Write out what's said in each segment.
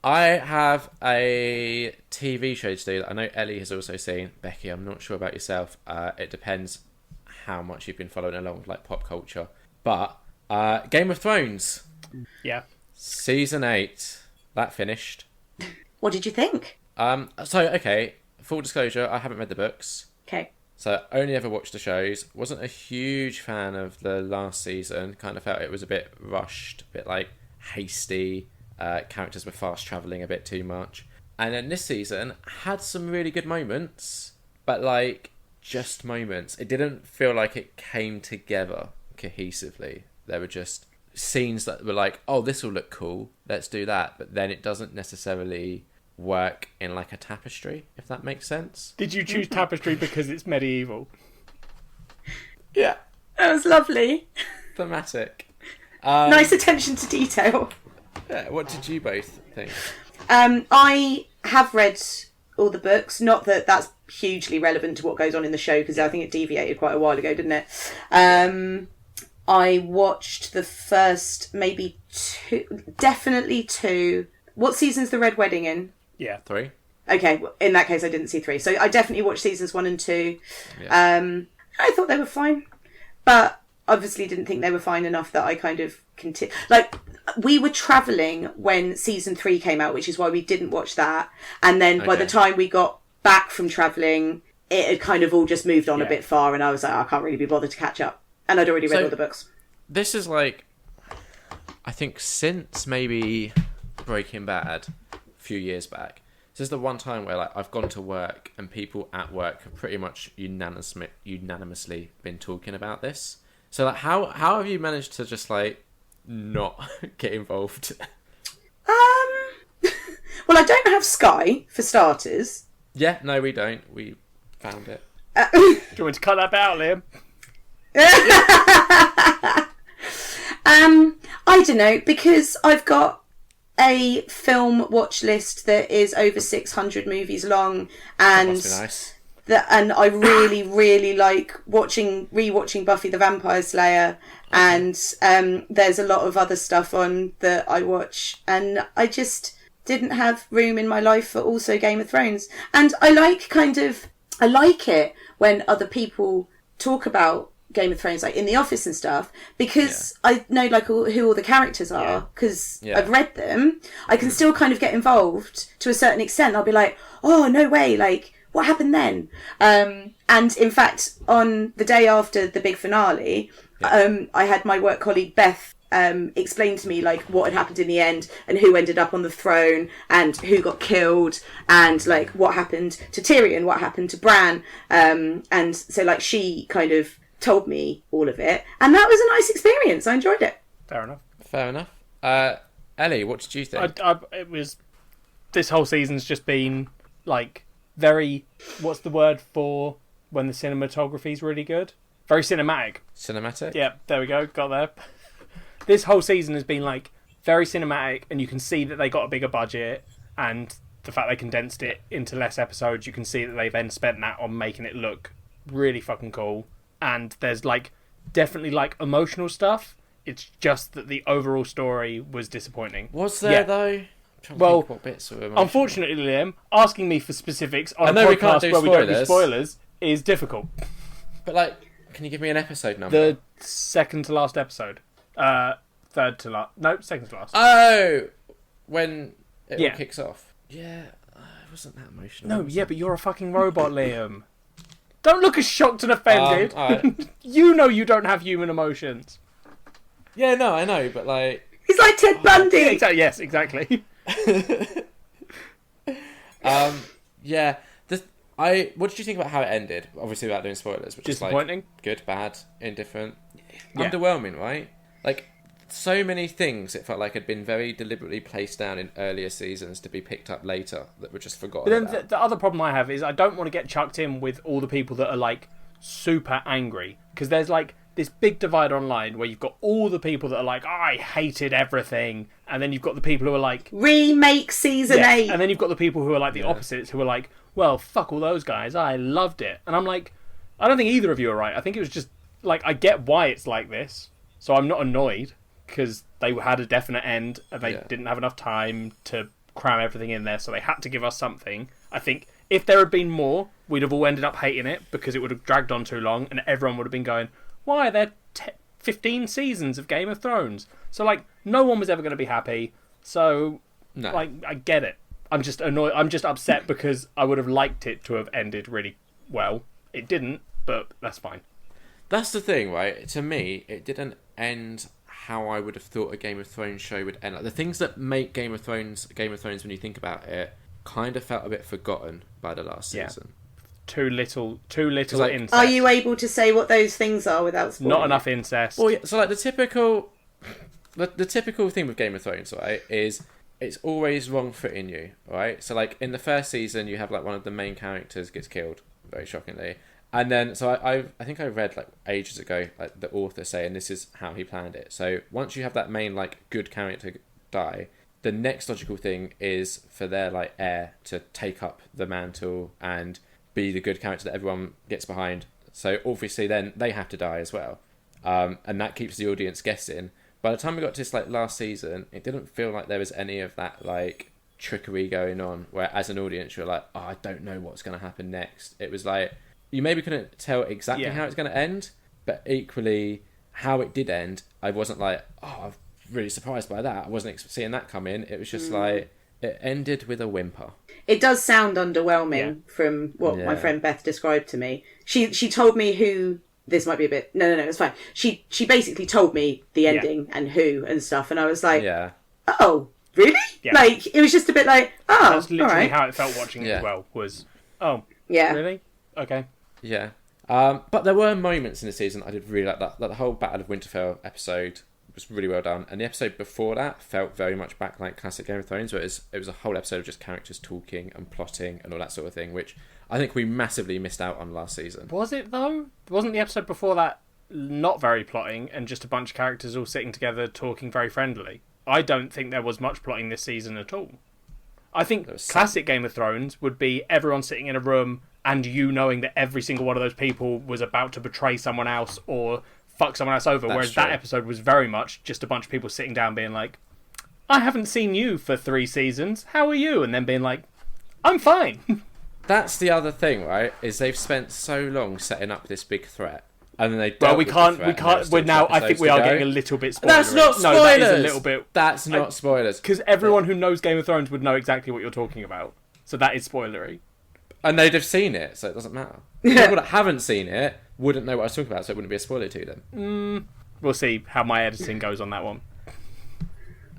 I have a TV show to do that I know Ellie has also seen. Becky, I'm not sure about yourself. It depends how much you've been following along with like pop culture. But Game of Thrones. Yeah. Season 8. That finished. What did you think? Okay, full disclosure, I haven't read the books. Okay. So only ever watched the shows. Wasn't a huge fan of the last season. Kind of felt it was a bit rushed, a bit like hasty. Characters were fast travelling a bit too much. And then this season had some really good moments, but like just moments. It didn't feel like it came together cohesively. There were just scenes that were like, oh, this will look cool, let's do that. But then it doesn't necessarily work in like a tapestry, if that makes sense. Did you choose tapestry because it's medieval? Yeah. That was lovely. Thematic. Nice attention to detail. Yeah, what did you both think? I have read all the books. Not that that's hugely relevant to what goes on in the show, because I think it deviated quite a while ago, didn't it? I watched the first, maybe definitely two. What season's The Red Wedding in? Yeah. 3. Okay, well, in that case I didn't see 3. So I definitely watched seasons 1 and 2. Yeah. I thought they were fine. But obviously didn't think they were fine enough that I kind of continued. Like, we were travelling when season 3 came out, which is why we didn't watch that. And then by the time we got back from travelling, it had kind of all just moved on a bit far, and I was like, I can't really be bothered to catch up. And I'd already read all the books. This is like, I think since maybe Breaking Bad a few years back, this is the one time where like I've gone to work and people at work have pretty much unanimously been talking about this. So like, how have you managed to just like not get involved? Well, I don't have Sky for starters. Yeah, no, we don't. We found it. Do you want me to cut that bit out, Liam? I don't know, because I've got a film watch list that is over 600 movies long, and That must be nice. and I really, really like rewatching Buffy the Vampire Slayer, and there's a lot of other stuff on that I watch, and I just didn't have room in my life for also Game of Thrones. And I like it when other people talk about Game of Thrones, like in the office and stuff, because I know like who all the characters are, because I've read them. I can still kind of get involved to a certain extent. I'll be like, oh, no way, like, what happened then? And in fact, on the day after the big finale, I had my work colleague Beth explain to me like what had happened in the end, and who ended up on the throne, and who got killed, and like what happened to Tyrion, what happened to Bran, and so like she kind of told me all of it, and that was a nice experience. I enjoyed it. Fair enough. Ellie, what did you think? It was, this whole season's just been like very, what's the word for when the cinematography's really good? Very cinematic. Cinematic? Yeah, there we go, got there. This whole season has been like very cinematic, and you can see that they got a bigger budget, and the fact they condensed it into less episodes, you can see that they then spent that on making it look really fucking cool. And there's like definitely like emotional stuff. It's just that the overall story was disappointing. Was there though? Well, what bits were emotional. Unfortunately, Liam, asking me for specifics on a we can't podcast do where we don't do spoilers is difficult. But like, can you give me an episode number? The second to last episode. Third to last. No, second to last. Oh, when it all kicks off. Yeah, it wasn't that emotional. No, yeah, but you're a fucking robot, Liam. Don't look as shocked and offended. Right. You know you don't have human emotions. Yeah, no, I know, but like... He's like Ted Bundy! Yes, exactly. Yeah. What did you think about how it ended? Obviously without doing spoilers. Which disappointing. Is like good, bad, indifferent. Underwhelming, right? Like, so many things it felt like had been very deliberately placed down in earlier seasons to be picked up later that were just forgotten But then about. the other problem I have is I don't want to get chucked in with all the people that are like super angry, because there's like this big divide online where you've got all the people that are like, I hated everything, and then you've got the people who are like, remake season 8, and then you've got the people who are like the opposites, who are like, well, fuck all those guys, I loved it. And I'm like, I don't think either of you are right. I think it was just like, I get why it's like this, so I'm not annoyed, because they had a definite end and they didn't have enough time to cram everything in there, so they had to give us something. I think if there had been more, we'd have all ended up hating it because it would have dragged on too long, and everyone would have been going, "Why are there 15 seasons of Game of Thrones?" So like, no one was ever going to be happy. So like, I get it. I'm just annoyed. I'm just upset because I would have liked it to have ended really well. It didn't, but that's fine. That's the thing, right? To me, it didn't end how I would have thought a Game of Thrones show would end. Like, the things that make Game of Thrones when you think about it, kind of felt a bit forgotten by the last season. Too little incest. Are you able to say what those things are without spoiling? Not enough incest. Well, yeah, so like the typical thing with Game of Thrones, right, is it's always wrong-footing you, right? So like in the first season, you have like one of the main characters gets killed, very shockingly. And then, so I think I read like ages ago, like the author saying this is how he planned it. So once you have that main like good character die, the next logical thing is for their like heir to take up the mantle and be the good character that everyone gets behind. So obviously then they have to die as well, and that keeps the audience guessing. By the time we got to this like last season, it didn't feel like there was any of that like trickery going on. Where as an audience you're like, oh, I don't know what's going to happen next. It was like, you maybe couldn't tell exactly how it's going to end, but equally, how it did end, I wasn't like, oh, I'm really surprised by that. I wasn't seeing that come in. It was just like, it ended with a whimper. It does sound underwhelming from what my friend Beth described to me. She told me who... This might be a bit... No, it's fine. She basically told me the ending and who and stuff, and I was like, oh, really? Yeah. Like, it was just a bit like, oh, that's literally how it felt watching it as well, was, oh, really? Okay. Yeah. But there were moments in the season I did really like that. Like the whole Battle of Winterfell episode was really well done. And the episode before that felt very much back like classic Game of Thrones, where it was a whole episode of just characters talking and plotting and all that sort of thing, which I think we massively missed out on last season. Was it, though? Wasn't the episode before that not very plotting and just a bunch of characters all sitting together talking very friendly? I don't think there was much plotting this season at all. I think classic Game of Thrones would be everyone sitting in a room and you knowing that every single one of those people was about to betray someone else or fuck someone else over. Whereas that episode was very much just a bunch of people sitting down being like, I haven't seen you for 3 seasons. How are you? And then being like, I'm fine. That's the other thing, right? Is they've spent so long setting up this big threat. And then they well, we can't. We're now. I think we are getting a little bit spoilery. That's not spoilers. No, that is a little bit. That's not spoilers. Because everyone who knows Game of Thrones would know exactly what you're talking about. So that is spoilery. And they'd have seen it, so it doesn't matter. People that haven't seen it wouldn't know what I was talking about, so it wouldn't be a spoiler to them. We'll see how my editing goes on that one.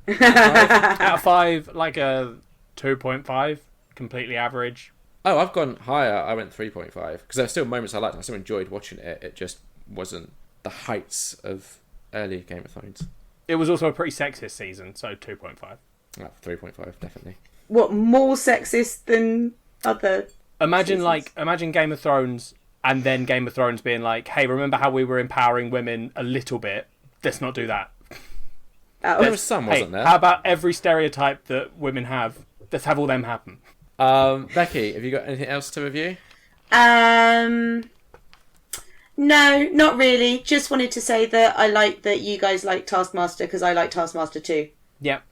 5 out of 5, like a 2.5, completely average. Oh, I've gone higher. I went 3.5 because there are still moments I liked. I still enjoyed watching it. It just wasn't the heights of early Game of Thrones. It was also a pretty sexist season, so 2.5. 3.5 definitely. What, more sexist than other? Imagine Game of Thrones, and then Game of Thrones being like, "Hey, remember how we were empowering women a little bit? Let's not do that." There was some, wasn't there? How about every stereotype that women have? Let's have all them happen. Becky, have you got anything else to review? No, not really. Just wanted to say that I like that you guys like Taskmaster because I like Taskmaster too. Yep.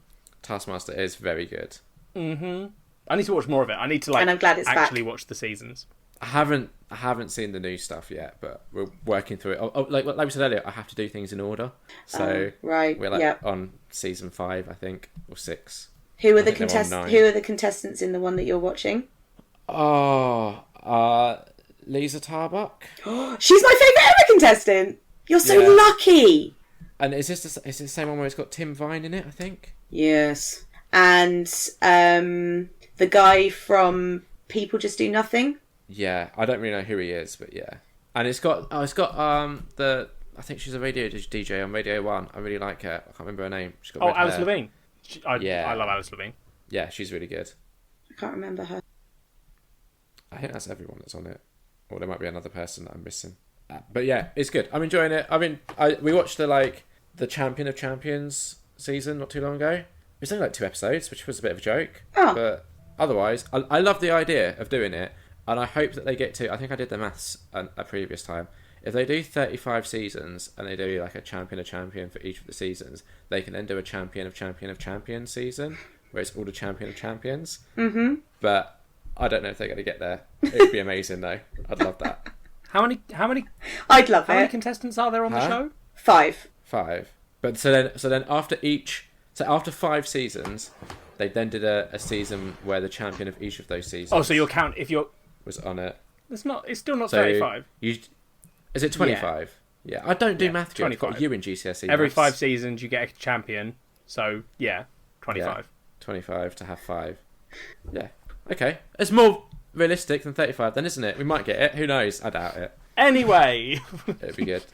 Taskmaster is very good. Mm-hmm. I need to watch more of it. I need to and I'm glad it's actually back. watch the seasons. I haven't seen the new stuff yet, but we're working through it. Like we said earlier, I have to do things in order. So right, we're on season 5, I think, or 6. Who are the contestants in the one that you're watching? Oh, Lisa Tarbuck. She's my favourite ever contestant. You're so lucky. And is this the same one where it's got Tim Vine in it? I think. Yes, and the guy from People Just Do Nothing. Yeah, I don't really know who he is, but yeah, and it's got the I think she's a radio DJ on Radio 1. I really like her. I can't remember her name. She's got Alice hair. Levine. I love Alice Levine. Yeah, she's really good. I can't remember her. I think that's everyone that's on it. Or there might be another person that I'm missing. But yeah, it's good. I'm enjoying it. I mean, we watched the Champion of Champions season not too long ago. It was only like 2 episodes, which was a bit of a joke. Oh. But otherwise, I love the idea of doing it. And I hope that they get to... I think I did the maths a previous time. If they do 35 seasons and they do like a champion of champion for each of the seasons, they can then do a champion of champion of champion season, where it's all the champion of champions. Mm-hmm. But I don't know if they're going to get there. It would be amazing though. I'd love that. How many I'd love how many it. contestants are there on the Huh? show? 5. 5. But so then after 5 seasons, they then did a season where the champion of each of those seasons Oh, so you'll count if you're. was on it. It's still not So 35. Is it 25? Yeah. I don't do math. I've got 25. you in GCSE. Every maths. 5 seasons you get a champion. So yeah, 25. Yeah, 25 to have 5. Yeah. Okay. It's more realistic than 35 then, isn't it? We might get it. Who knows? I doubt it. Anyway, It'd be good.